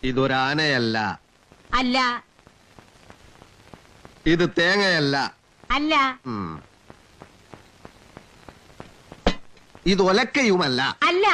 ഇതൊരാനയല്ല. അല്ല. ഇത് തേങ്ങയല്ല. അല്ല. ഇത് ഒലക്കയുമല്ല. അല്ല.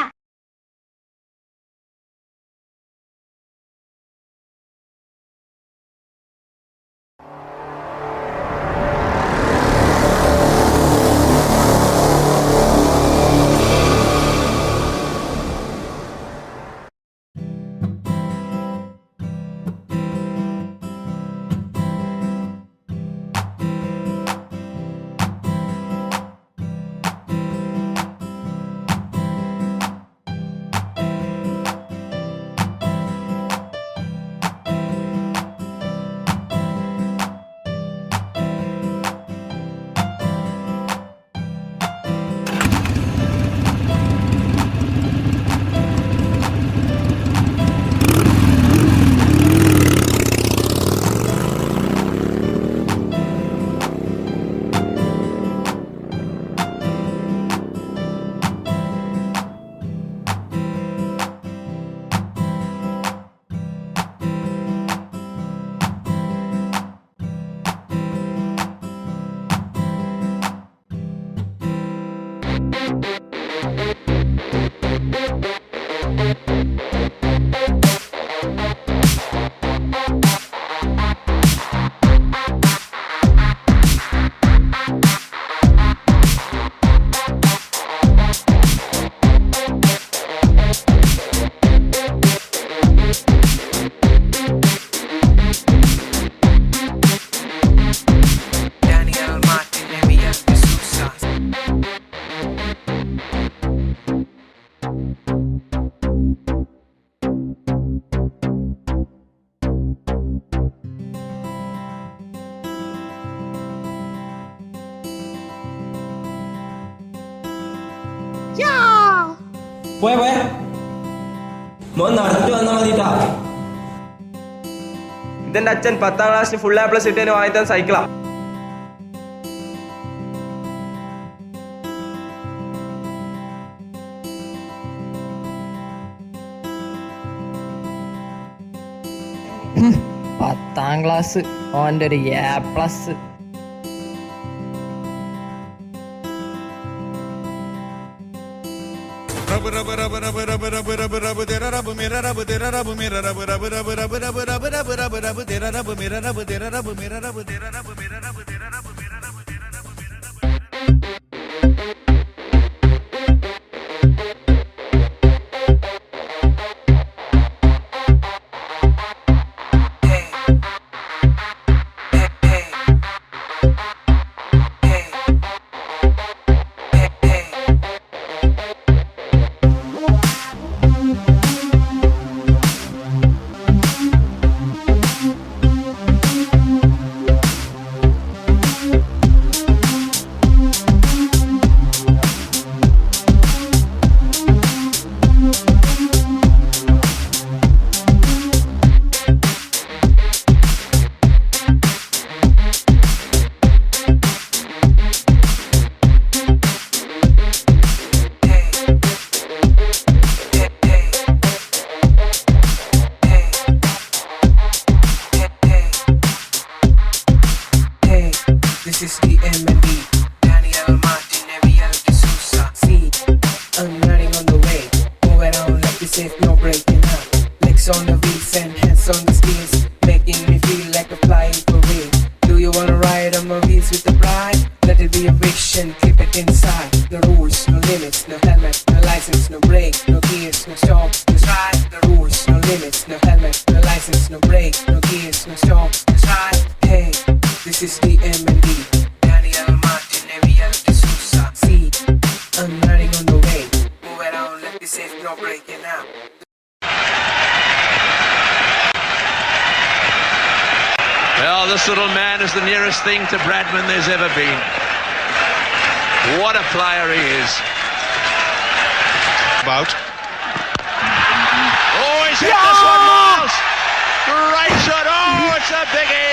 പോയ മോൻ നടത്തി വന്നാ മതിട്ടാ. ഇതെന്റെ അച്ഛൻ 10ാം ക്ലാസ്സിന് ഫുൾ A+ ഇട്ടതിന് വാങ്ങിത്ത സൈക്കിളാ. പത്താം ക്ലാസ് ഓൻ്റെ ഒരു A+. रब रब रब रब रब रब रब रब तेरा रब मेरा रब तेरा रब मेरा रब रब रब रब रब रब रब रब रब तेरा रब मेरा रब तेरा रब मेरा रब तेरा रब मेरा रब तेरा रब मेरा रब तेरा रब मेरा रब. This is the M&D, Daniel Martin, Ariel de Sousa. See, I'm running on the way. Move around like the safe, no breaking up. Legs on the wheels and hands on the steers, making me feel like a flying for real. Do you wanna ride on my wheels with the pride? Let it be a vision, keep it inside. No rules, no limits, no helmet, no license, no brake, no gears, no stop, no stride. The rules, no limits, no helmet, no license, no brake, no gears, no stop, no stride. Hey, this is the M&D, Daniel Martin, Ariel de Sousa. See, I'm running on the way. Move around, let me safe, no breaking out. Well, this little man is the nearest thing to Bradman there's ever been. What a player he is. About. Oh, he's hit this one, Miles. Great shot. Oh, it's a biggie.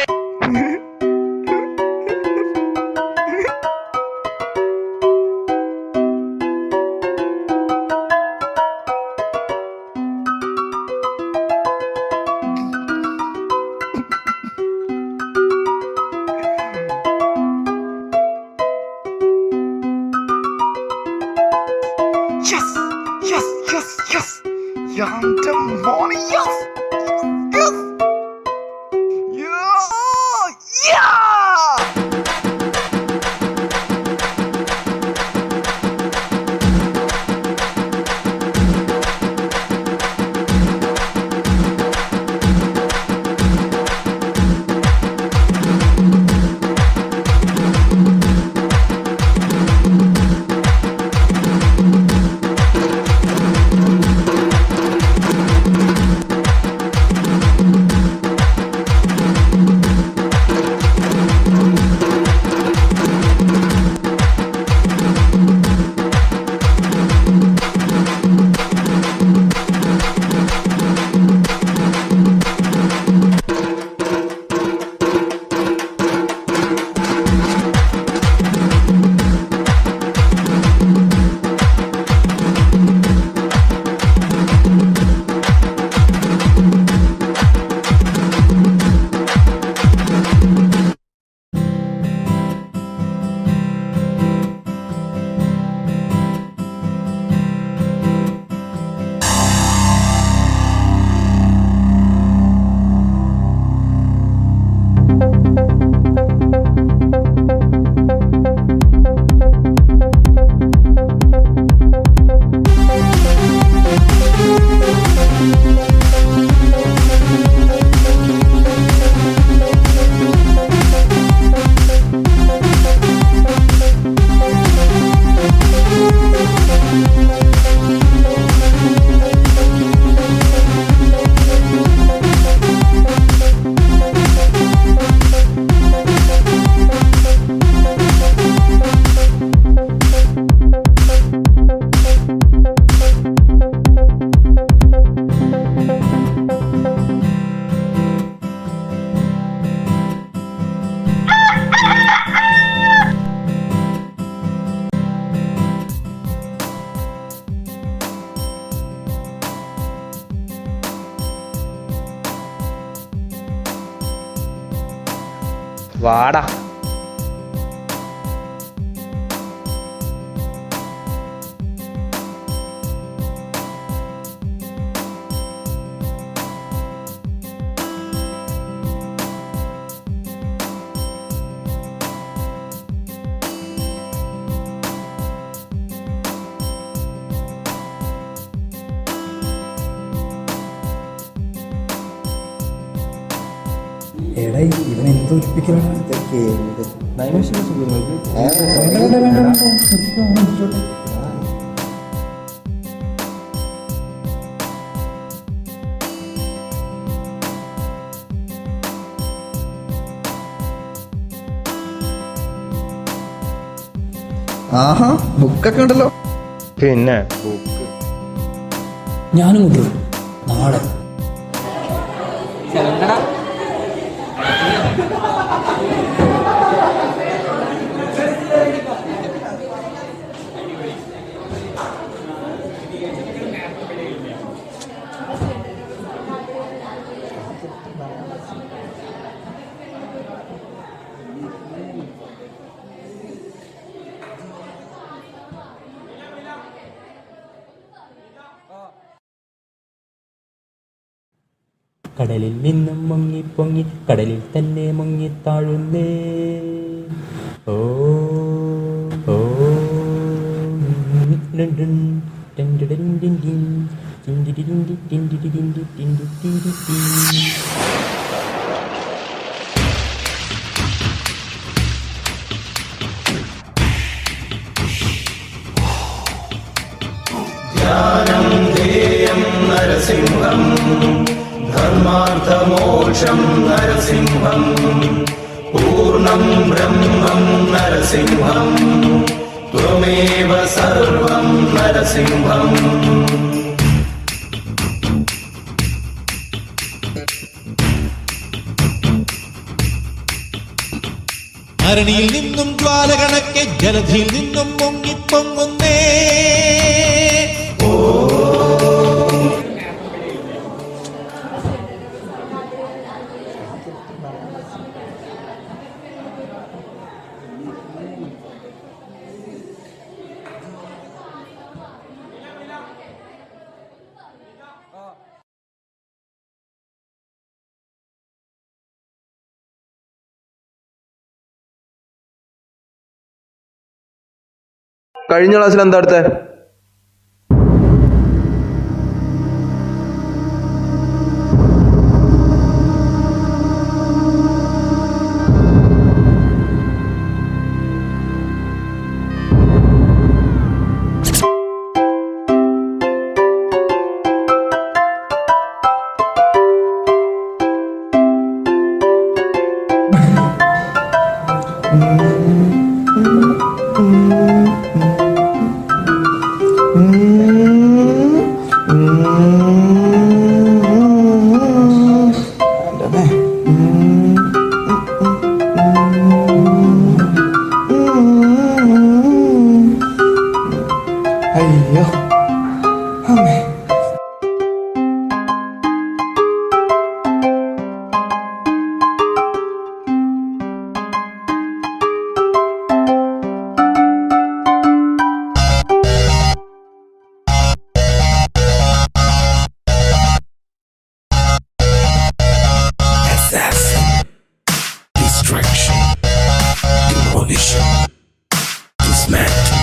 വാടാ. എടാ ഇവൻ എന്തോ ഒലിപ്പിക്കലാണ് ആഹാ ബുക്കൊക്കെ ഉണ്ടല്ലോ. പിന്നെ book ഞാനും കൊണ്ടുവരും നാളെ. കടലിൽ നിന്നും മുങ്ങിപ്പൊങ്ങി കടലിൽ തന്നെ മുങ്ങിത്താഴുന്നേ. ഓ ഓ നരസിംഹം ധർമാർത്ഥമോക്ഷം നരസിംഹം പൂർണ്ണം ബ്രഹ്മം നരസിംഹം ത്വമേവ സർവം നരസിംഹം. അരണിയിൽ നിന്നും ജ്വാലകണക്കെ ജലധിയിൽ നിന്നും പൊങ്ങിപ്പൊങ്ങുന്നേ. കഴിഞ്ഞ ക്ലാസ്സിൽ എന്താ അടുത്തേ? അയ്യോ അമ്മേ. Destruction, demolition, dismantle.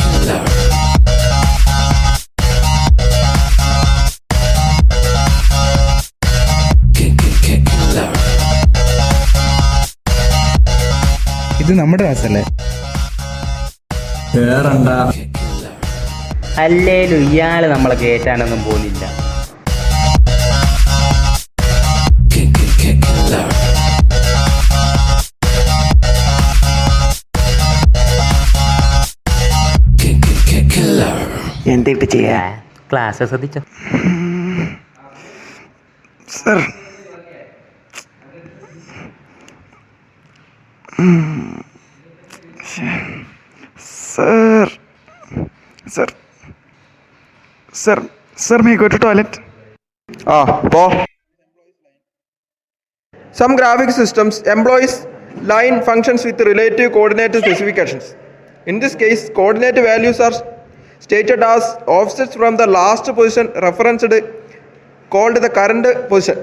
Killer. Killer. ഇത് നമ്മുടെ ക്ലാസ്സല്ലേ? കേറണ്ട. അല്ലേലും ഇയാള് നമ്മളെ കേറ്റാനൊന്നും പോലില്ല. Killer. Killer. എന്തിട്ട് ചെയ്യാ? ക്ലാസ് ശ്രദ്ധിച്ചോ? Sir sir sir sir sir may go to toilet? ആ പോ. Some graphic systems employs line functions with relative coordinate specifications. In this case, coordinate values are stated as offsets from the last position referenced, called the current position.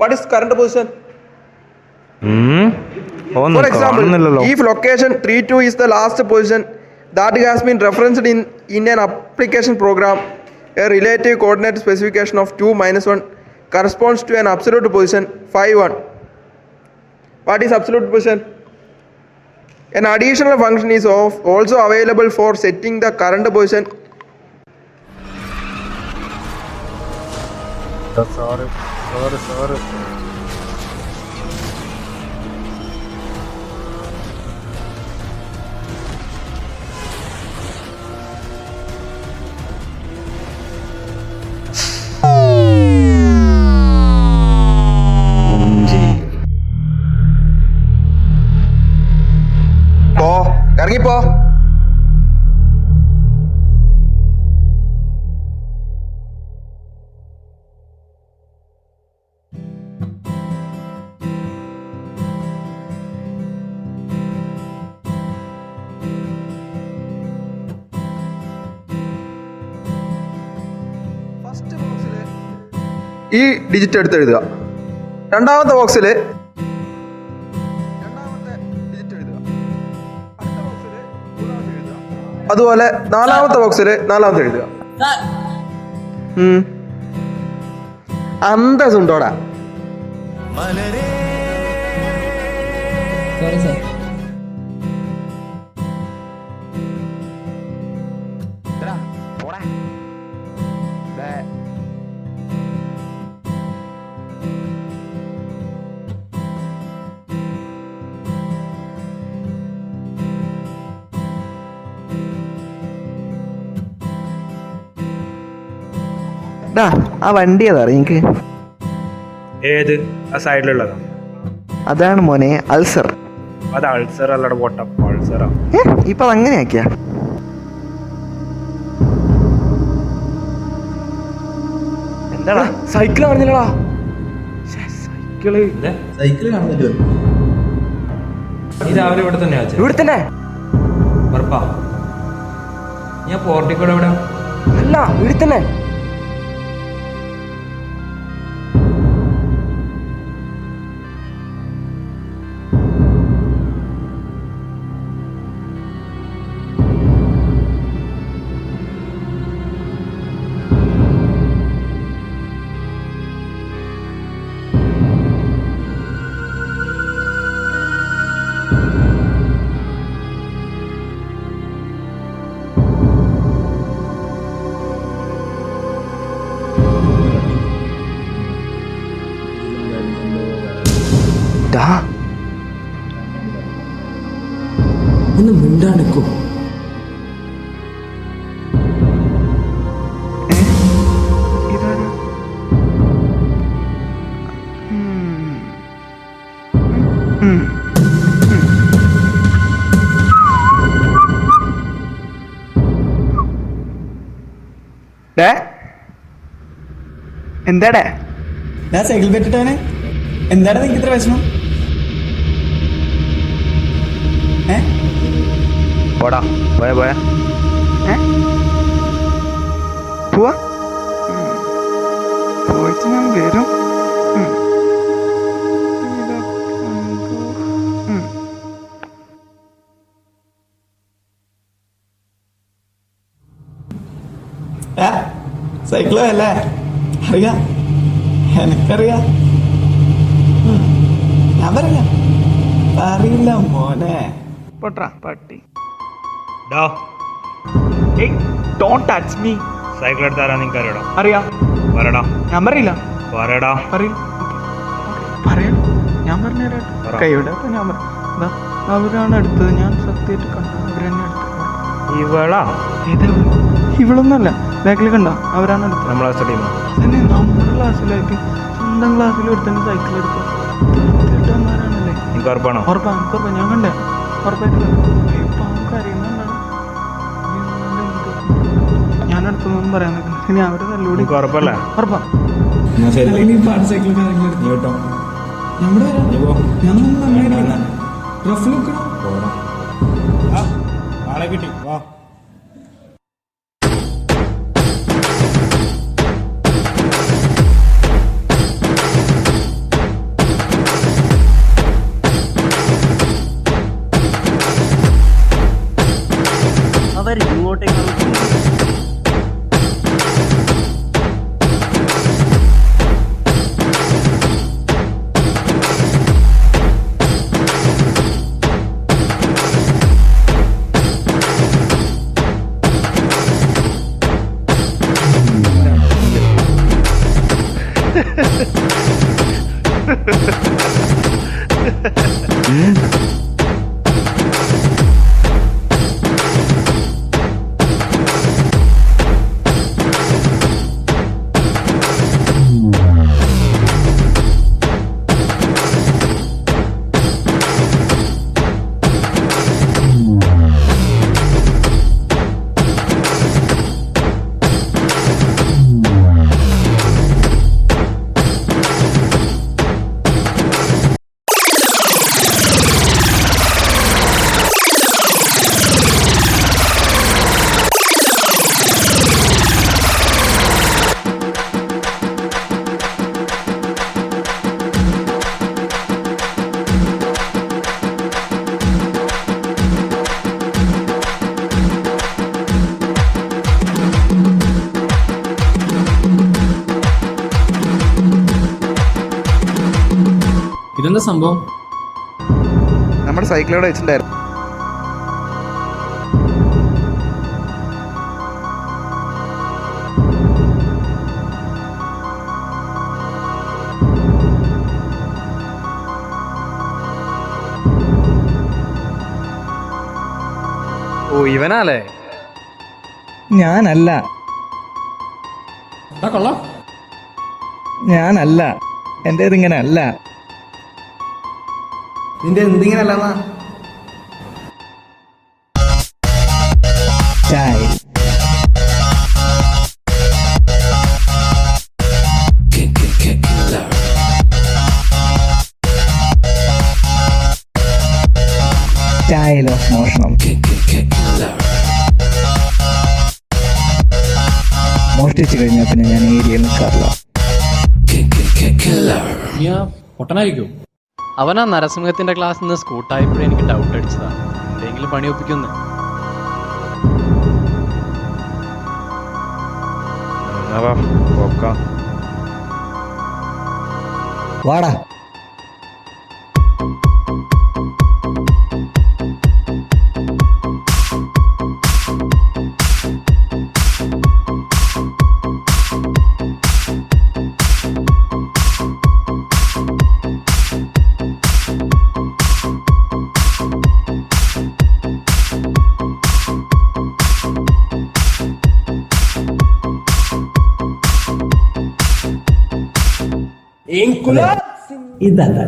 What is current position? For example, if location 32 is the last position that has been referenced in an application program, a relative coordinate specification of 2 - 1 corresponds to an absolute position 5, 1. What is absolute position? An additional function is also available for setting the current position. Sorry. പോ, ഇറങ്ങിപ്പോ. First ബോക്സിൽ ഈ digit എടുത്ത് എഴുതുക. രണ്ടാമത്തെ ബോക്സിൽ രണ്ടാമത്തെ digit എഴുതുക. അടുത്ത ബോക്സിൽ മൂന്നാമത്തെ എഴുതുക. അതുപോലെ നാലാമത്തെ ബോക്സിൽ നാലാമത്തെ എഴുതുക. അന്തസ്സുണ്ടോടാ? Sorry sir. ആ വണ്ടി ഏതാ നിങ്ങക്ക്? ഏത്? ആ സൈഡിലുള്ളതാ? അതാണ് മോനെ അൾസർ. അത് അൾസർ അല്ലട പൊട്ട, പൾസറാ. ഇപ്പൊ അതങ്ങനെ ആക്കിയാ? എന്താടാ സൈക്കിൾ കാണുന്നില്ലടാ? സൈക്കിള് കാണുന്നില്ലോ? നീ രാവിലെ ഇവിടെ തന്നെ വെച്ചേ? ഇവിടെ തന്നെ. ഉറപ്പാ? ഞാൻ പോർട്ടിക്കോടെ എവിടെ? അല്ല ഇവിടെ തന്നെ. ഒന്ന് മിണ്ടാണ്ടിക്കോ. എന്താടേ? ഞാൻ സൈക്കിൾ പറ്റിട്ടവനെ. എന്താണ് നിങ്ങൾക്ക് ഇത്ര വിഷമം? പോടാ, പോയാ പോയാ പോവാ. പോയിട്ട് ഞാൻ വരും. സൈക്കിളോ അല്ലേ? അറിയാം, എനിക്കറിയാം. ഞാൻ പറയാം, അറിയില്ല മോനെ. പൊട്ടാ പട്ടി. Don't touch me. സൈക്കിൾ എടുത്താരാ നിങ്ങൾക്ക് അറിയടാ? അറിയാം. പറയടാ. ഞാൻ പറയില്ല. പറയടാ. പറയില്ല. പറയാം. ഞാൻ പറഞ്ഞുതരാം. കൈയുടെ ഞാൻ പറയാം. അവരാണ് എടുത്തത്. ഞാൻ സത്യമായിട്ട് കണ്ട അവരെന്നെ എടുത്തത്. ഇവളാ? ഏതാ? ഇവളൊന്നുമല്ല. ബാക്കിൽ കണ്ട അവരാണ് എടുത്തത്. നമ്മളെ ടീമോ? അതന്നെ, നമ്മുടെ ക്ലാസ്സിലായിട്ട് സ്വന്തം ക്ലാസ്സിൽ ഒരുത്തന്നെ സൈക്കിൾ എടുക്കുക. തീർച്ചയായിട്ടും എനിക്ക് ഉറപ്പാണോ? ഉറപ്പാണ്. എനിക്ക് ഉറപ്പാണ്. ഞാൻ കണ്ടേ. ഉറപ്പായിട്ടില്ല. ഇപ്പം നമുക്ക് അറിയുന്നുണ്ടാണ്. ഞാൻ അടുത്തൊന്നും പറയാൻ നിൽക്കുന്നു. ഇനി അവര് നല്ലോടി. ഉറപ്പല്ലേ? ഉറപ്പാ. സൈക്കിൾ കേട്ടോ. നമ്മുടെ ഞാൻ നന്നായിരിക്കുന്ന റഫ് നോക്കണം. ആളെ കിട്ടി. വാ. അവർ ഇങ്ങോട്ടേക്ക് ഇതെന്താ സംഭവം? നമ്മുടെ സൈക്കിളോടെ വെച്ചിട്ടുണ്ടായിരുന്നു. ഓ ഇവനാലേ? ഞാനല്ല, കൊള്ളാം. ഞാനല്ല, എൻ്റേതിങ്ങനെ അല്ല. നിന്റെ എന്തിങ്ങനല്ലെന്നാ? ചായ ചായയിലോ മോഷണം. മോഷ്ടിച്ചു കഴിഞ്ഞാൽ പിന്നെ ഞാൻ ഏരിയയിൽ നിൽക്കാറില്ല. പൊട്ടനായിരിക്കും. അവനാ നരസിംഹത്തിന്റെ ക്ലാസ്സിൽ നിന്ന് സ്കൂട്ടായപ്പോഴും എനിക്ക് ഡൗട്ട് അടിച്ചതാ. എന്തെങ്കിലും പണി ഒപ്പിക്കുന്നു. വാടാ. ഇതല്ല.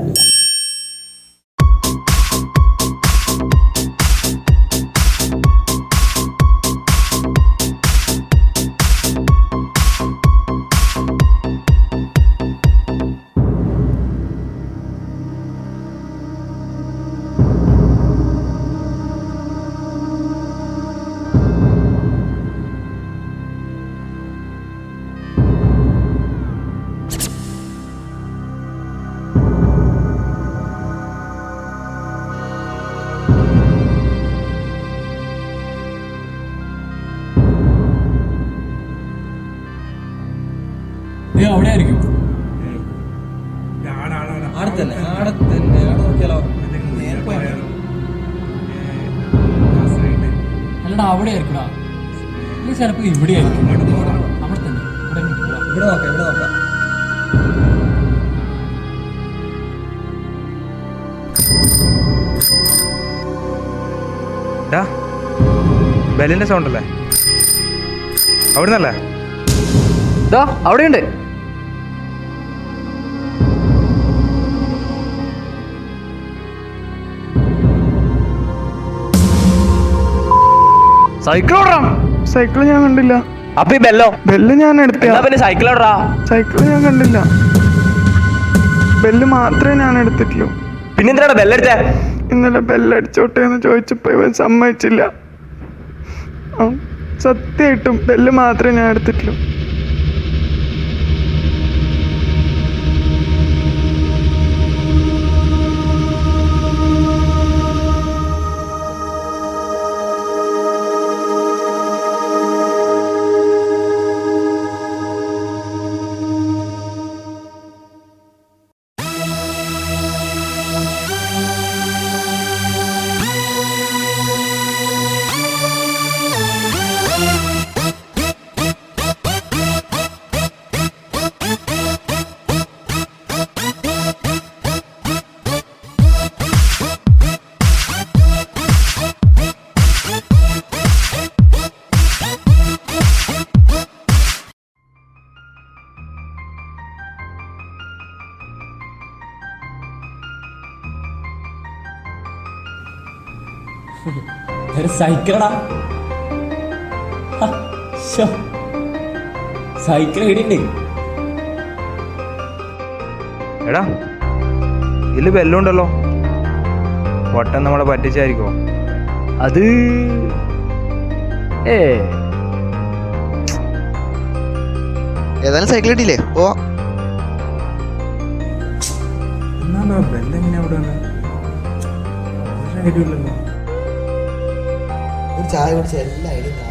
അവിടെ ആയിരിക്കും. അല്ലടാ അവിടെ ആയിരിക്കടാ. ചിലപ്പോ ഇവിടെ ആയിരിക്കും. അവിടെ തന്നെ ഇവിടെ നോക്കാം. ബെല്ലിന്റെ സൗണ്ട് അല്ലേ? അവിടെ നിന്നല്ലേ? അവിടെയുണ്ട്. സൈക്കിൾ ഞാൻ കണ്ടില്ല. അപ്പൊ ഈ ബെല്ലോ? ബെല്ല് ഞാൻ എടുത്ത. സൈക്കിൾ എവിടാ? സൈക്കിൾ ഞാൻ കണ്ടില്ല. ബെല്ല് മാത്രമേ ഞാൻ എടുത്തിട്ടുള്ളൂ. പിന്നെന്തിനാണ് ബെല്ലടിച്ച? ഇന്നലെ ബെല്ലടിച്ചോട്ടെ എന്ന് ചോദിച്ചപ്പോ ഇവൻ സമ്മതിച്ചില്ല. സത്യമായിട്ടും ബെല്ല് മാത്രമേ ഞാൻ എടുത്തിട്ടുള്ളൂ. സൈക്കിളടാ. സൈക്കിൾ ഇടിണ്ട്. എടാ ഇതില് ബെല്ലുണ്ടല്ലോ. പൊട്ടൻ നമ്മളെ പറ്റിച്ചായിരിക്കോ? അത് ഏതായാലും സൈക്കിൾ കിട്ടിയില്ലേ? പോവാ. ബെല്ലെങ്ങനെ അവിടെ ഒരു ചായ കുടിച്ച എല്ലാ ഐഡിയും